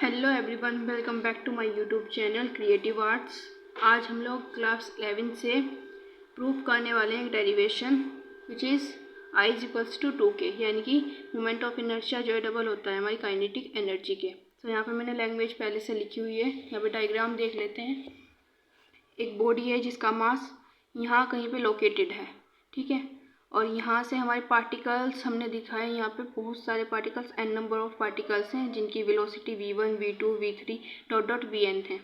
Hello everyone, welcome back to my YouTube channel Creative Arts. आज हम लोग class 11 से प्रूव करने वाले हैं derivation which is I is equals to 2K, यानी कि मोमेंट ऑफ इनर्शिया जो डबल होता है हमारी काइनेटिक एनर्जी के। तो यहाँ पे मैंने लैंग्वेज पहले से लिखी हुई है। यहाँ पे डायग्राम देख लेते हैं। एक बॉडी है जिसका मास यहाँ कहीं पे लोकेटेड है, ठीक है। और यहाँ से हमारे पार्टिकल्स हमने दिखाए, यहाँ पे बहुत सारे particles, n number of particles हैं जिनकी velocity v1, v2, v3 dot dot vn है।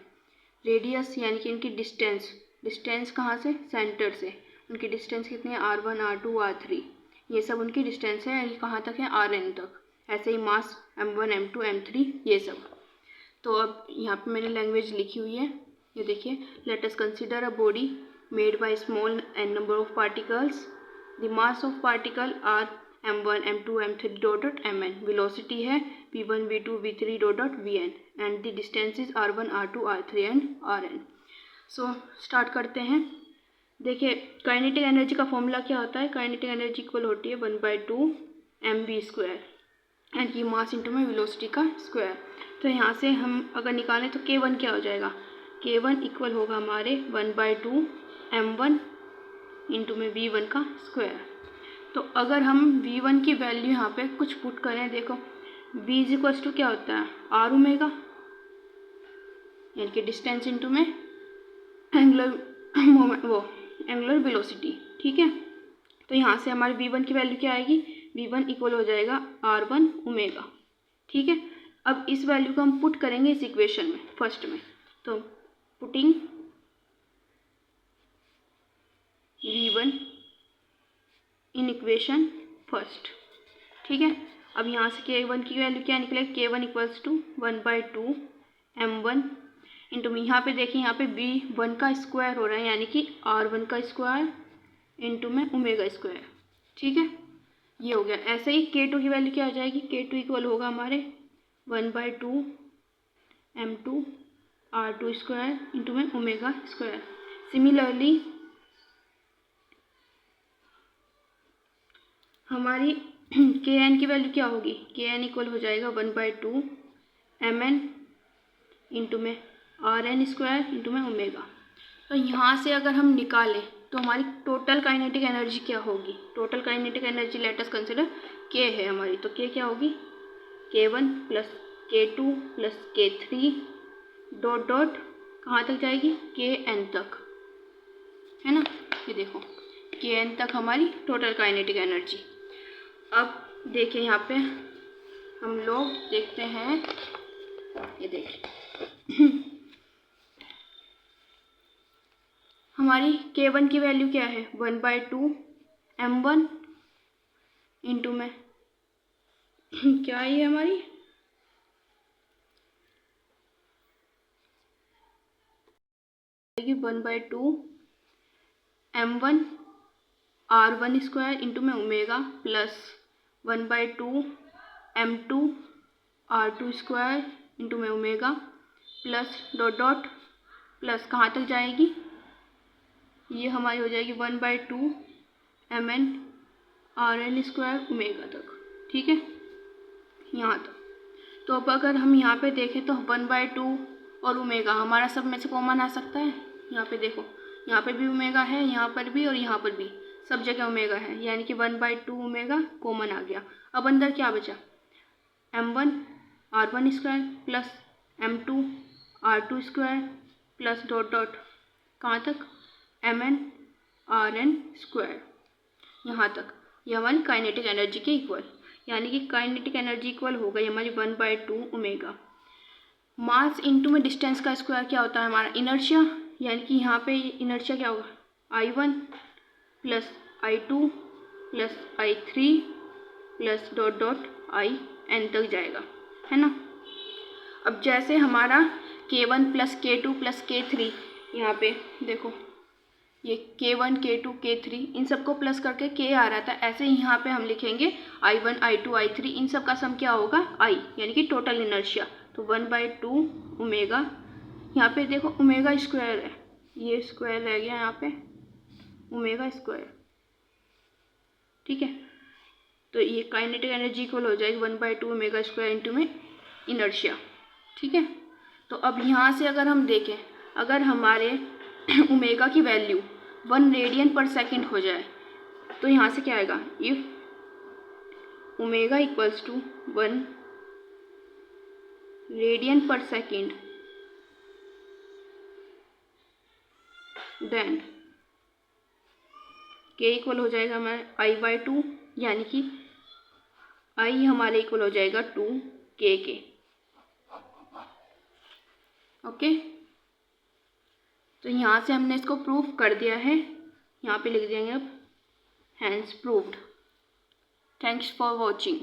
रेडियस यानी कि इनकी डिस्टेंस कहाँ से, सेंटर से। उनकी डिस्टेंस कितनी है, r1, r2, r3, ये सब उनकी डिस्टेंस है, यानी कहाँ तक है, rn तक। ऐसे ही मास m1, m2, m3 ये सब। तो अब यहाँ पे मैंने लैंग्वेज लिखी हुई है, ये देखिए। Let us consider a body made by small n number of particles. The mass of particle are m1, m2, m3 dot dot mn। Velocity है v1, v2, v3 dot dot vn and the distance is r1, r2, r3 and rn। So start करते हैं। देखिए, kinetic energy का formula क्या होता है। Kinetic energy equal होती है 1/2 mv² एंड ये मास इंटू में वेलोसिटी का स्क्वायर। तो यहाँ से हम अगर निकालें तो K1 क्या हो जाएगा, K1 इक्वल होगा हमारे 1/2 m1 इंटू में v1 का स्क्वायर। तो अगर हम v1 की वैल्यू यहाँ पे कुछ पुट करें, देखो v इज इक्वल्स टू क्या होता है, r ओमेगा, यानी कि डिस्टेंस इंटू में एंगुलर मोमेंट, वो एंगुलर वेलोसिटी, ठीक है। तो यहाँ से हमारी v1 की वैल्यू क्या आएगी, v1 इक्वल हो जाएगा r1 ओमेगा, ठीक है। अब इस वैल्यू को हम पुट करेंगे इस इक्वेशन में, फर्स्ट में। तो putting v1 in equation first, ठीक है। अब यहाँ से K1 की वैल्यू क्या निकलेगी, K1 equals to 1/2 m1 into में, यहाँ पे देखिए, यहाँ पे v1 का स्क्वायर हो रहा है, यानी कि r1 का स्क्वायर इंटू में ओमेगा स्क्वायर, ठीक है। ये हो गया। ऐसे ही K2 की वैल्यू क्या आ जाएगी, K2 इक्वल होगा हमारे 1/2 m2 r2 स्क्वायर इंटू में ओमेगा स्क्वायर। सिमिलरली हमारी Kn की वैल्यू क्या होगी, Kn इक्वल हो जाएगा 1/2 mn इंटू में rn स्क्वायर इंटू में ओमेगा। तो यहाँ से अगर हम निकालें तो हमारी टोटल काइनेटिक एनर्जी क्या होगी। Total kinetic energy late us consider K है हमारी, तो K क्या होगी, K1 plus K2 plus K3 dot dot कहाँ तक जाएगी, Kn तक, है ना। ये देखो Kn तक हमारी टोटल काइनेटिक एनर्जी। अब देखिए, यहाँ पे हम लोग देखते हैं, ये देखिए हमारी K1 की वैल्यू क्या है, 1/2 m1 इंटू में क्या है हमारी 1/2 m1 r1 स्क्वायर इंटू में omega plus 1/2 m2 r2 square into में omega plus dot dot plus कहाँ तक जाएगी, ये हमारी हो जाएगी 1/2 mn rn स्क्वायर ओमेगा तक, ठीक है, यहाँ तक। तो अब अगर हम यहाँ पे देखें तो 1/2 और ओमेगा हमारा सब में से कॉमन आ सकता है। यहाँ पे देखो, यहाँ पे भी ओमेगा है, यहाँ पर भी और यहाँ पर भी, सब जगह ओमेगा है, यानी कि 1/2 ओमेगा कॉमन आ गया। अब अंदर क्या बचा, m1 r1 square plus m2 r2 square plus dot dot कहाँ तक, mn rn स्क्वायर, यहाँ तक। ये हमारी काइनेटिक एनर्जी के इक्वल, यानी कि काइनेटिक एनर्जी इक्वल हो गई हमारी 1/2 ओमेगा। मास इंटू में डिस्टेंस का स्क्वायर क्या होता है हमारा, इनर्शिया, यानी कि यहाँ पे इनर्शिया क्या होगा, I1 plus I2 plus I3 plus dot dot IN तक जाएगा, है ना। अब जैसे हमारा K1 plus K2 plus K3, यहाँ पे देखो ये K1 K2 K3 इन सबको प्लस करके K आ रहा था, ऐसे ही यहाँ पे हम लिखेंगे I1 I2 I3 इन सब का सम क्या होगा, I, यानी कि टोटल इनर्शिया। तो 1/2 ओमेगा, यहाँ पे देखो ओमेगा स्क्वायर है, ये स्क्वायर रह गया यहाँ पे, ओमेगा स्क्वायर, ठीक है। तो ये काइनेटिक एनर्जी इक्वल हो जाएगी 1/2 ओमेगा स्क्वायर इंटू में इनर्शिया। ठीक है। तो अब यहाँ से अगर हम देखें, अगर हमारे ओमेगा की वैल्यू 1 रेडियन पर सेकेंड हो जाए तो यहाँ से क्या आएगा, if omega equals to 1 radian per second then K equal हो जाएगा हमारे I/2, यानी कि I हमारे इक्वल हो जाएगा 2K के। ओके, तो यहाँ से हमने इसको प्रूफ कर दिया है, यहाँ पे लिख देंगे अब hence proved. Thanks for watching.